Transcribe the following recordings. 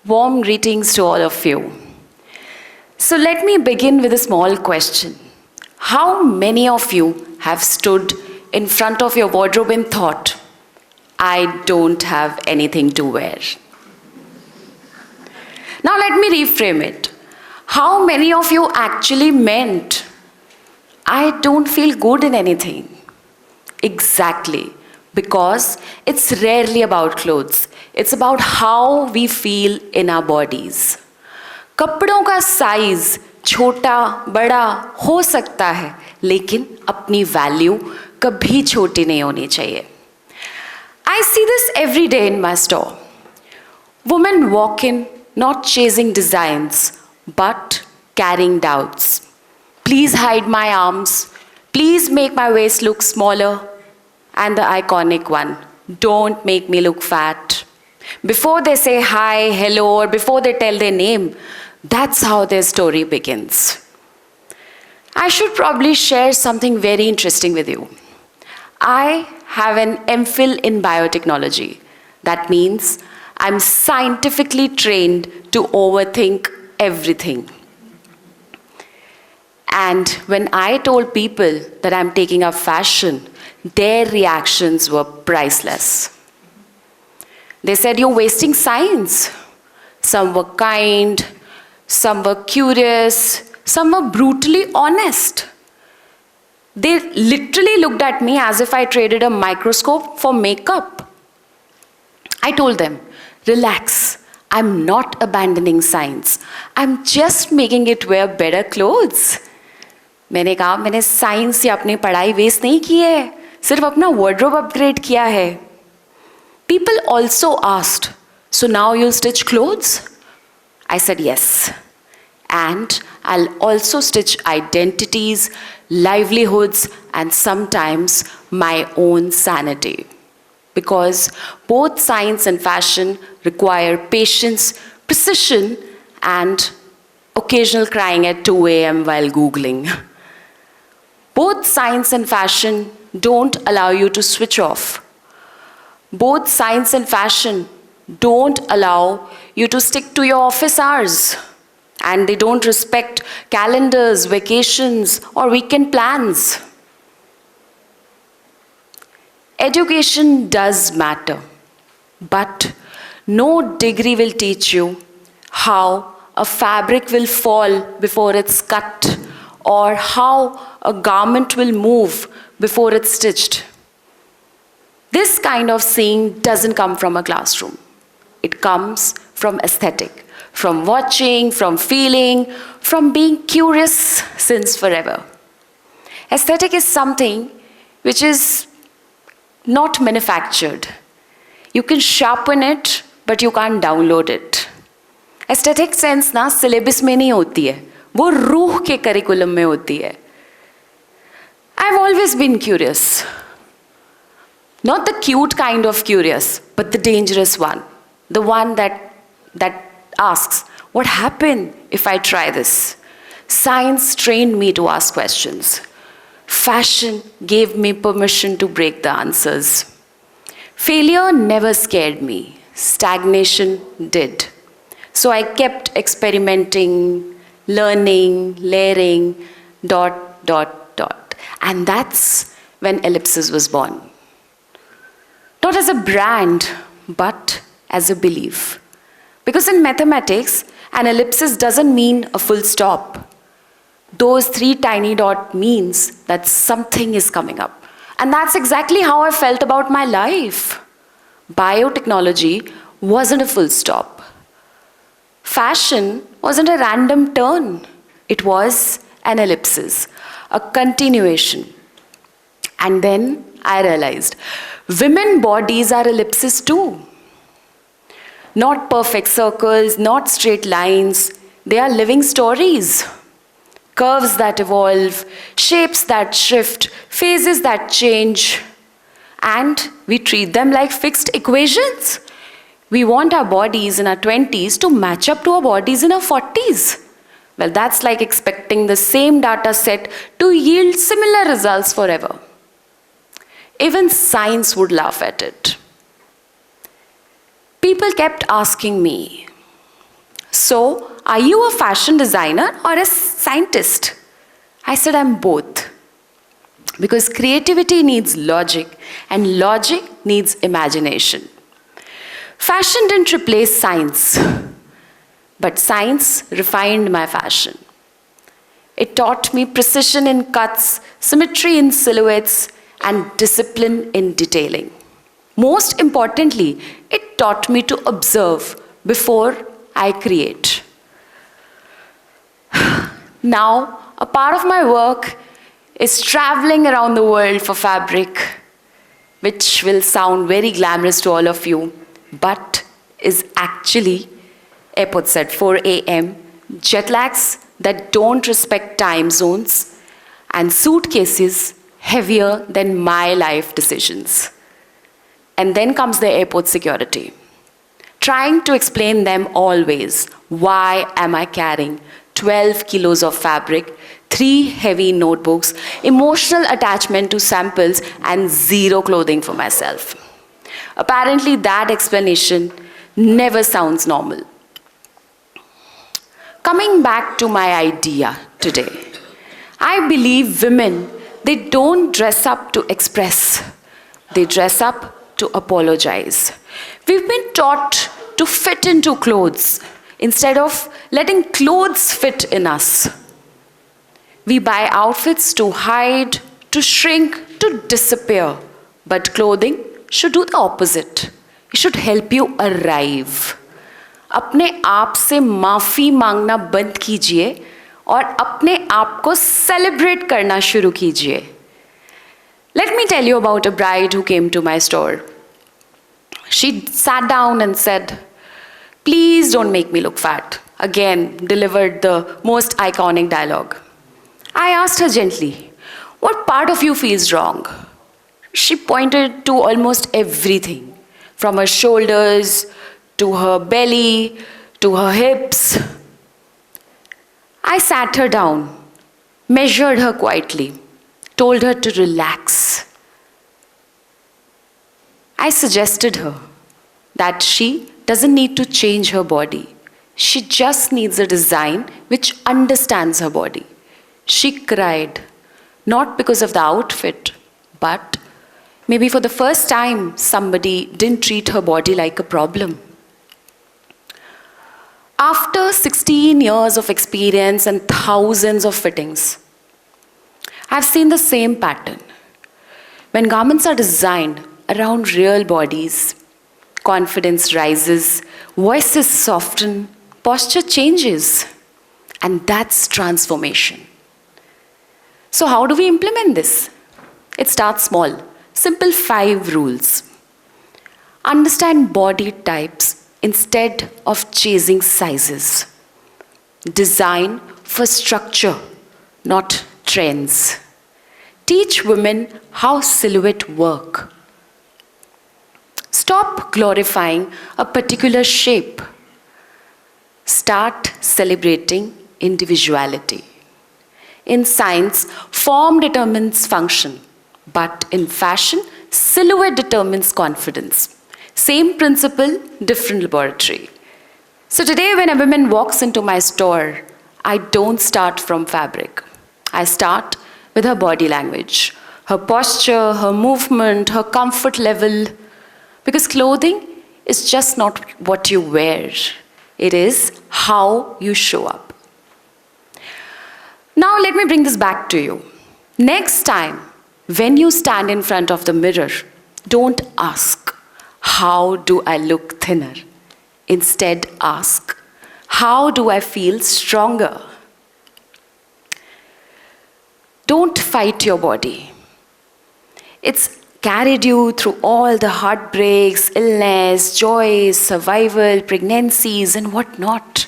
Warm greetings to all of you. So let me begin with a small question. How many of you have stood in front of your wardrobe and thought, I don't have anything to wear? Now let me reframe it. How many of you actually meant, I don't feel good in anything? Exactly, because it's rarely about clothes. It's about how we feel in our bodies. कपड़ों का size छोटा बड़ा हो सकता है, लेकिन अपनी value कभी छोटी नहीं होनी चाहिए. I see this every day in my store. Women walk in not chasing designs, but carrying doubts. Please hide my arms. Please make my waist look smaller. And the iconic one, don't make me look fat. Before they say hi, hello, or before they tell their name, that's how their story begins. I should probably share something very interesting with you. I have an MPhil in biotechnology. That means I'm scientifically trained to overthink everything. And when I told people that I'm taking up fashion, their reactions were priceless. They said, you're wasting science. Some were kind, some were curious, some were brutally honest. They literally looked at me as if I traded a microscope for makeup. I told them, relax, I'm not abandoning science. I'm just making it wear better clothes. मैंने कहा, मैंने science से अपनी पढ़ाई waste नहीं की है, सिर्फ अपना wardrobe upgrade किया है. People also asked, so now you'll stitch clothes? I said yes. And I'll also stitch identities, livelihoods, and sometimes my own sanity. Because both science and fashion require patience, precision, and occasional crying at 2 a.m. while Googling. Both science and fashion don't allow you to switch off. Both science and fashion don't allow you to stick to your office hours. And they don't respect calendars, vacations, or weekend plans. Education does matter, but no degree will teach you how a fabric will fall before it's cut, or how a garment will move before it's stitched. This kind of seeing doesn't come from a classroom. It comes from aesthetic, from watching, from feeling, from being curious since forever. Aesthetic is something which is not manufactured. You can sharpen it, but you can't download it. Aesthetic sense ना syllabus में नहीं होती है, वो रूह के curriculum में होती है. I've always been curious. Not the cute kind of curious, but the dangerous one. The one that asks, what happened if I try this? Science trained me to ask questions. Fashion gave me permission to break the answers. Failure never scared me. Stagnation did. So I kept experimenting, learning, layering, ... And that's when Ellipses was born. Not as a brand, but as a belief. Because in mathematics, an ellipsis doesn't mean a full stop. Those 3 tiny dots means that something is coming up. And that's exactly how I felt about my life. Biotechnology wasn't a full stop. Fashion wasn't a random turn. It was an ellipsis, a continuation. And then I realized, women bodies are ellipses too. Not perfect circles, not straight lines. They are living stories. Curves that evolve, shapes that shift, phases that change. And we treat them like fixed equations. We want our bodies in our 20s to match up to our bodies in our 40s. Well, that's like expecting the same data set to yield similar results forever. Even science would laugh at it. People kept asking me, So, are you a fashion designer or a scientist? I said, I'm both. Because creativity needs logic, and logic needs imagination. Fashion didn't replace science, but science refined my fashion. It taught me precision in cuts, symmetry in silhouettes, and discipline in detailing. Most importantly, it taught me to observe before I create. Now, a part of my work is traveling around the world for fabric, which will sound very glamorous to all of you, but is actually airports at 4 a.m., jet lags that don't respect time zones, and suitcases heavier than my life decisions. And then comes the airport security, trying to explain them always, why am I carrying 12 kilos of fabric, 3 heavy notebooks, emotional attachment to samples, and 0 clothing for myself. Apparently that explanation never sounds normal. Coming back to my idea today, I believe women, they don't dress up to express, they dress up to apologize. We've been taught to fit into clothes instead of letting clothes fit in us. We buy outfits to hide, to shrink, to disappear. But clothing should do the opposite. It should help you arrive. अपने आप से माफ़ी मांगना बंद कीजिए और अपने आप को celebrate करना शुरू कीजिए. Let me tell you about a bride who came to my store. She sat down and said, please don't make me look fat. Again, delivered the most iconic dialogue. I asked her gently, what part of you feels wrong? She pointed to almost everything, from her shoulders, to her belly, to her hips. I sat her down, measured her quietly, told her to relax. I suggested her that she doesn't need to change her body. She just needs a design which understands her body. She cried, not because of the outfit, but maybe for the first time somebody didn't treat her body like a problem. After 16 years of experience and thousands of fittings, I've seen the same pattern. When garments are designed around real bodies, confidence rises, voices soften, posture changes, and that's transformation. So how do we implement this? It starts small. Simple 5 rules. Understand body types instead of chasing sizes. Design for structure, not trends. Teach women how silhouette work. Stop glorifying a particular shape. Start celebrating individuality. In science, form determines function, but in fashion, silhouette determines confidence. Same principle, different laboratory. So today when a woman walks into my store, I don't start from fabric. I start with her body language, her posture, her movement, her comfort level. Because clothing is just not what you wear. It is how you show up. Now let me bring this back to you. Next time, when you stand in front of the mirror, don't ask, how do I look thinner? Instead ask, how do I feel stronger? Don't fight your body. It's carried you through all the heartbreaks, illness, joys, survival, pregnancies, and whatnot.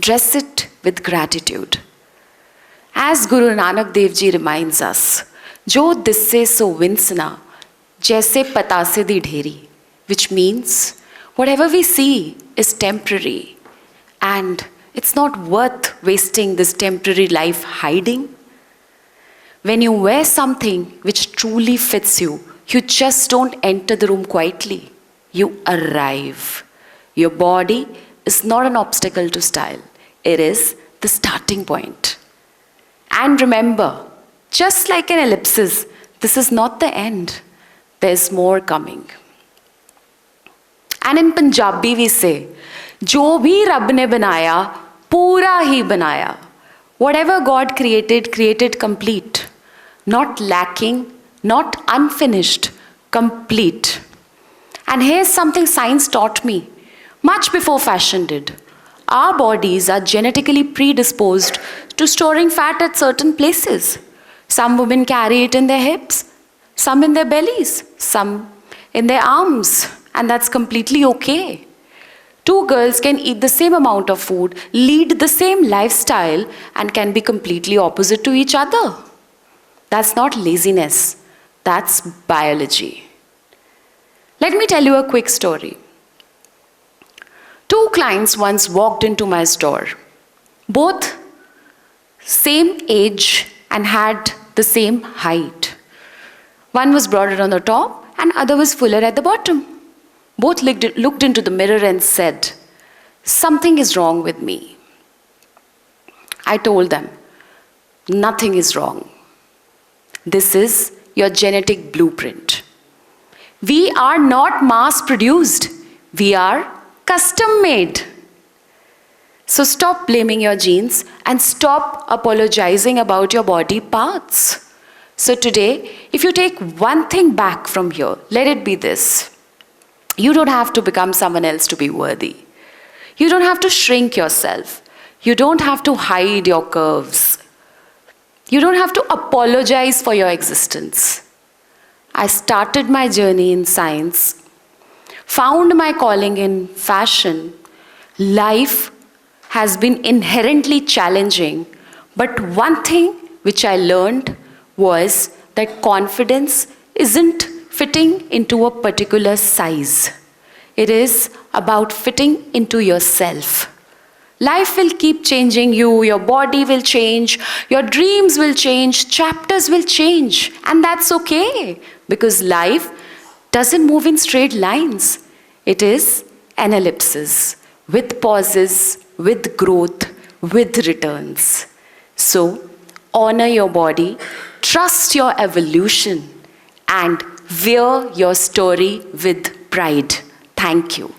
Dress it with gratitude. As Guru Nanak Dev Ji reminds us, Jo disse so vinsna, jaise patase di dheri, which means whatever we see is temporary, and it's not worth wasting this temporary life hiding. When you wear something which truly fits you, you just don't enter the room quietly. You arrive. Your body is not an obstacle to style. It is the starting point. And remember, just like an ellipsis, this is not the end. There's more coming. And in Punjabi we say, Jo bhi Rab ne banaya, pura hi banaya. Whatever God created, created complete. Not lacking, not unfinished, complete. And here's something science taught me, much before fashion did. Our bodies are genetically predisposed to storing fat at certain places. Some women carry it in their hips, some in their bellies, some in their arms, and that's completely okay. Two girls can eat the same amount of food, lead the same lifestyle, and can be completely opposite to each other. That's not laziness, that's biology. Let me tell you a quick story. Two clients once walked into my store, both same age and had the same height. One was broader on the top and other was fuller at the bottom. Both looked into the mirror and said, "Something is wrong with me." I told them, "Nothing is wrong. This is your genetic blueprint. We are not mass-produced. We are custom-made. So stop blaming your genes and stop apologizing about your body parts." So today, if you take one thing back from here, let it be this. You don't have to become someone else to be worthy. You don't have to shrink yourself. You don't have to hide your curves. You don't have to apologize for your existence. I started my journey in science, found my calling in fashion. Life has been inherently challenging, but one thing which I learned was that confidence isn't fitting into a particular size. It is about fitting into yourself. Life will keep changing you, your body will change, your dreams will change, chapters will change, and that's okay, because life doesn't move in straight lines. It is an ellipsis, with pauses, with growth, with returns. So, honor your body, trust your evolution, and wear your story with pride. Thank you.